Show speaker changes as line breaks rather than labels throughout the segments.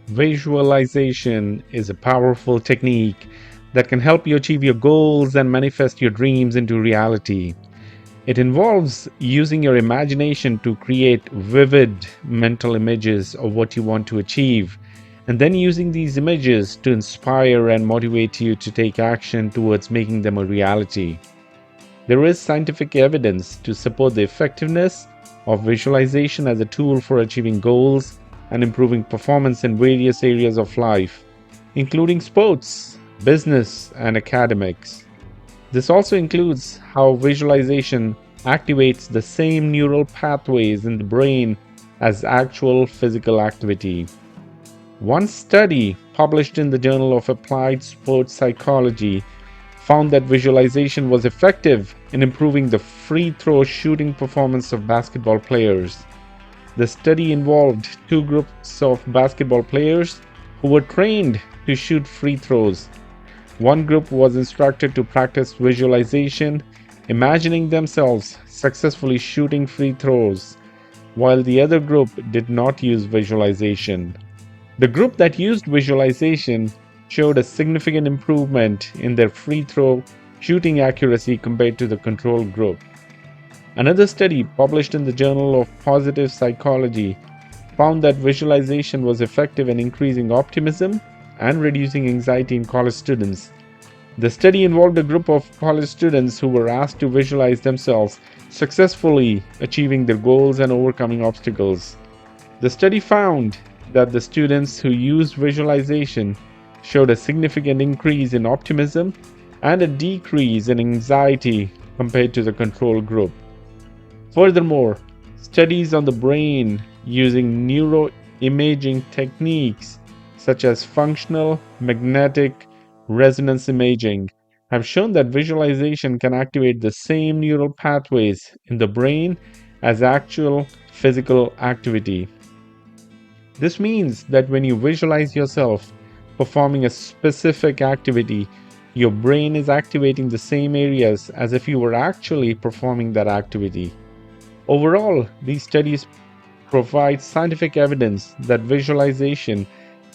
Visualization is a powerful technique that can help you achieve your goals and manifest your dreams into reality. It involves using your imagination to create vivid mental images of what you want to achieve, and then using these images to inspire and motivate you to take action towards making them a reality. There is scientific evidence to support the effectiveness of visualization as a tool for achieving goals and improving performance in various areas of life, including sports, business, and academics. This also includes how visualization activates the same neural pathways in the brain as actual physical activity. One study published in the Journal of Applied Sports Psychology found that visualization was effective in improving the free throw shooting performance of basketball players. The study involved two groups of basketball players who were trained to shoot free throws. One group was instructed to practice visualization, imagining themselves successfully shooting free throws, while the other group did not use visualization. The group that used visualization showed a significant improvement in their free throw shooting accuracy compared to the control group. Another study published in the Journal of Positive Psychology found that visualization was effective in increasing optimism and reducing anxiety in college students. The study involved a group of college students who were asked to visualize themselves successfully achieving their goals and overcoming obstacles. The study found that the students who used visualization showed a significant increase in optimism and a decrease in anxiety compared to the control group. Furthermore, studies on the brain using neuroimaging techniques such as functional magnetic resonance imaging have shown that visualization can activate the same neural pathways in the brain as actual physical activity. This means that when you visualize yourself performing a specific activity, your brain is activating the same areas as if you were actually performing that activity. Overall, these studies provide scientific evidence that visualization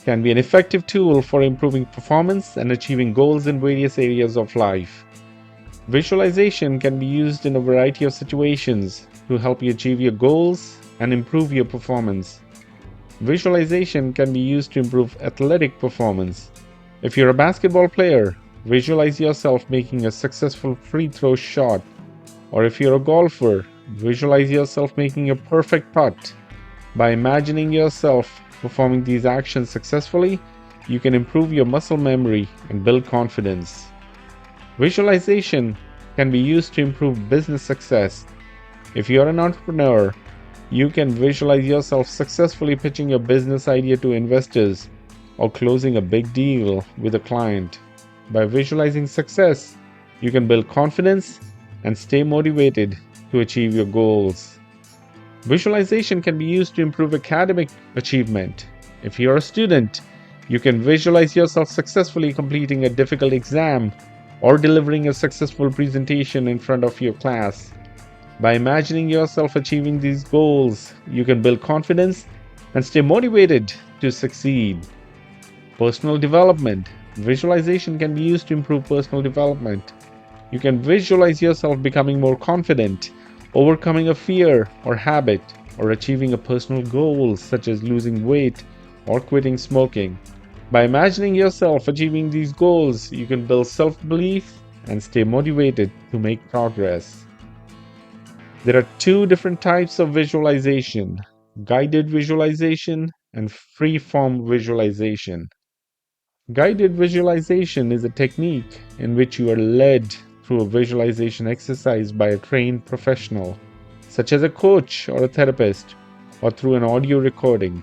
can be an effective tool for improving performance and achieving goals in various areas of life. Visualization can be used in a variety of situations to help you achieve your goals and improve your performance. Visualization can be used to improve athletic performance. If you're a basketball player, visualize yourself making a successful free throw shot. Or if you're a golfer, visualize yourself making a perfect putt. By imagining yourself performing these actions successfully, you can improve your muscle memory and build confidence. Visualization can be used to improve business success. If you're an entrepreneur, you can visualize yourself successfully pitching your business idea to investors or closing a big deal with a client. By visualizing success, you can build confidence and stay motivated to achieve your goals. Visualization can be used to improve academic achievement. If you're a student, you can visualize yourself successfully completing a difficult exam or delivering a successful presentation in front of your class. By imagining yourself achieving these goals, you can build confidence and stay motivated to succeed. Personal development. Visualization can be used to improve personal development. You can visualize yourself becoming more confident, overcoming a fear or habit, or achieving a personal goal such as losing weight or quitting smoking. By imagining yourself achieving these goals, you can build self-belief and stay motivated to make progress. There are two different types of visualization: guided visualization and free-form visualization. Guided visualization is a technique in which you are led through a visualization exercise by a trained professional, such as a coach or a therapist, or through an audio recording.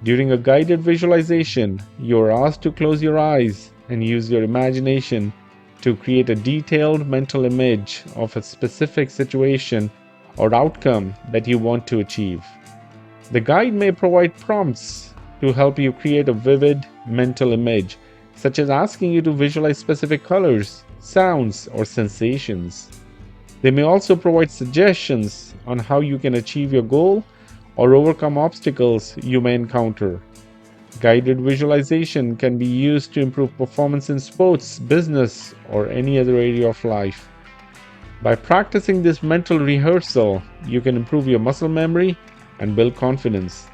During a guided visualization, you are asked to close your eyes and use your imagination to create a detailed mental image of a specific situation or outcome that you want to achieve. The guide may provide prompts to help you create a vivid mental image, such as asking you to visualize specific colors, sounds, or sensations. They may also provide suggestions on how you can achieve your goal or overcome obstacles you may encounter. Guided visualization can be used to improve performance in sports, business, or any other area of life. By practicing this mental rehearsal, you can improve your muscle memory and build confidence.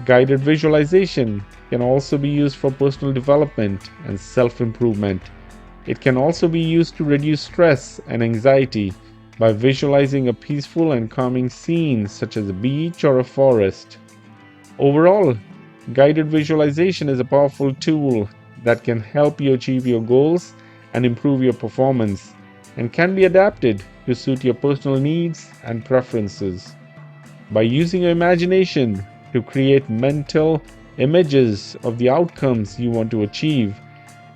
Guided visualization can also be used for personal development and self-improvement. It can also be used to reduce stress and anxiety by visualizing a peaceful and calming scene such as a beach or a forest. Overall, guided visualization is a powerful tool that can help you achieve your goals and improve your performance, and can be adapted to suit your personal needs and preferences. By using your imagination to create mental images of the outcomes you want to achieve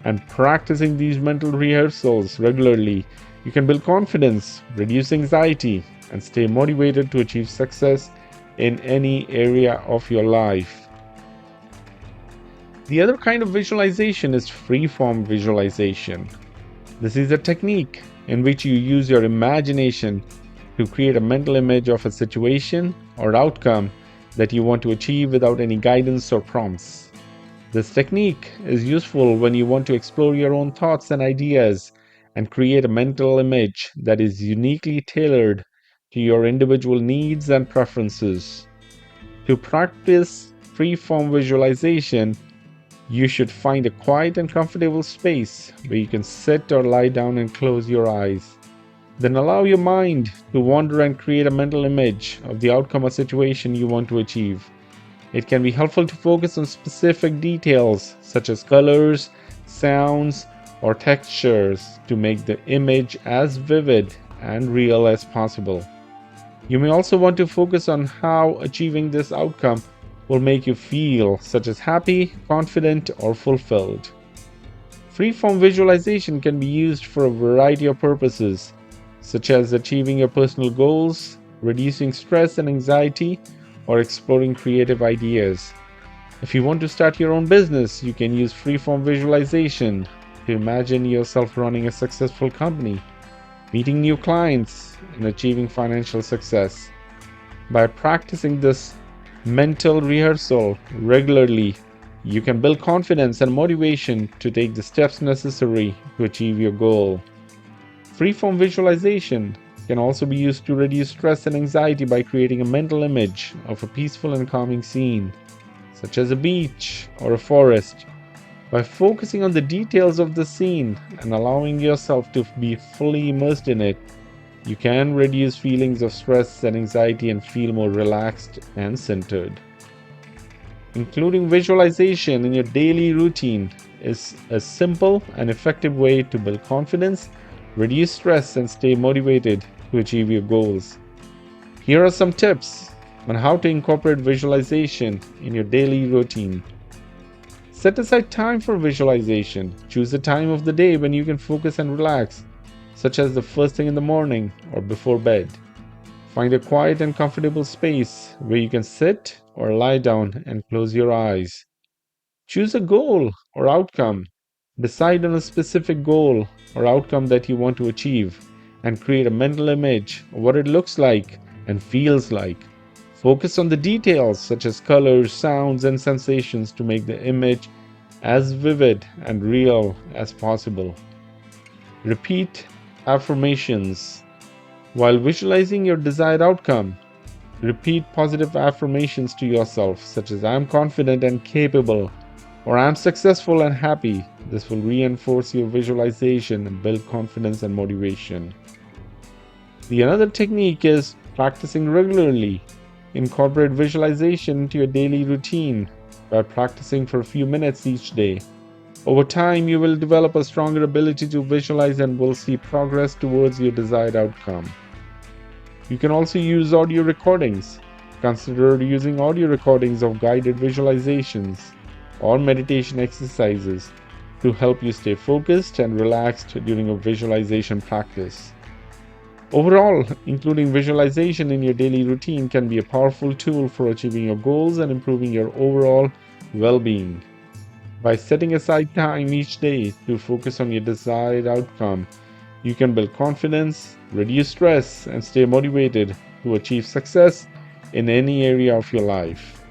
and practicing these mental rehearsals regularly, you can build confidence, reduce anxiety, and stay motivated to achieve success in any area of your life. The other kind of visualization is free-form visualization. This is a technique in which you use your imagination to create a mental image of a situation or outcome that you want to achieve without any guidance or prompts. This technique is useful when you want to explore your own thoughts and ideas and create a mental image that is uniquely tailored to your individual needs and preferences. To practice free-form visualization, you should find a quiet and comfortable space where you can sit or lie down and close your eyes. Then allow your mind to wander and create a mental image of the outcome or situation you want to achieve. It can be helpful to focus on specific details such as colors, sounds, or textures to make the image as vivid and real as possible. You may also want to focus on how achieving this outcome will make you feel, such as happy, confident, or fulfilled. Freeform visualization can be used for a variety of purposes, such as achieving your personal goals, reducing stress and anxiety, or exploring creative ideas. If you want to start your own business, you can use freeform visualization to imagine yourself running a successful company, meeting new clients, and achieving financial success. By practicing this mental rehearsal regularly, you can build confidence and motivation to take the steps necessary to achieve your goal. Freeform visualization can also be used to reduce stress and anxiety by creating a mental image of a peaceful and calming scene, such as a beach or a forest. By focusing on the details of the scene and allowing yourself to be fully immersed in it, you can reduce feelings of stress and anxiety and feel more relaxed and centered. Including visualization in your daily routine is a simple and effective way to build confidence, reduce stress, and stay motivated to achieve your goals. Here are some tips on how to incorporate visualization in your daily routine. Set aside time for visualization. Choose a time of the day when you can focus and relax, such as the first thing in the morning or before bed. Find a quiet and comfortable space where you can sit or lie down and close your eyes. Choose a goal or outcome. Decide on a specific goal or outcome that you want to achieve and create a mental image of what it looks like and feels like. Focus on the details such as colors, sounds, and sensations to make the image as vivid and real as possible. Repeat affirmations. While visualizing your desired outcome, repeat positive affirmations to yourself, such as "I am confident and capable," or "I am successful and happy." This will reinforce your visualization and build confidence and motivation. The another technique is practicing regularly. Incorporate visualization into your daily routine by practicing for a few minutes each day. Over time, you will develop a stronger ability to visualize and will see progress towards your desired outcome. You can also use audio recordings. Consider using audio recordings of guided visualizations or meditation exercises to help you stay focused and relaxed during a visualization practice. Overall, including visualization in your daily routine can be a powerful tool for achieving your goals and improving your overall well-being. By setting aside time each day to focus on your desired outcome, you can build confidence, reduce stress, and stay motivated to achieve success in any area of your life.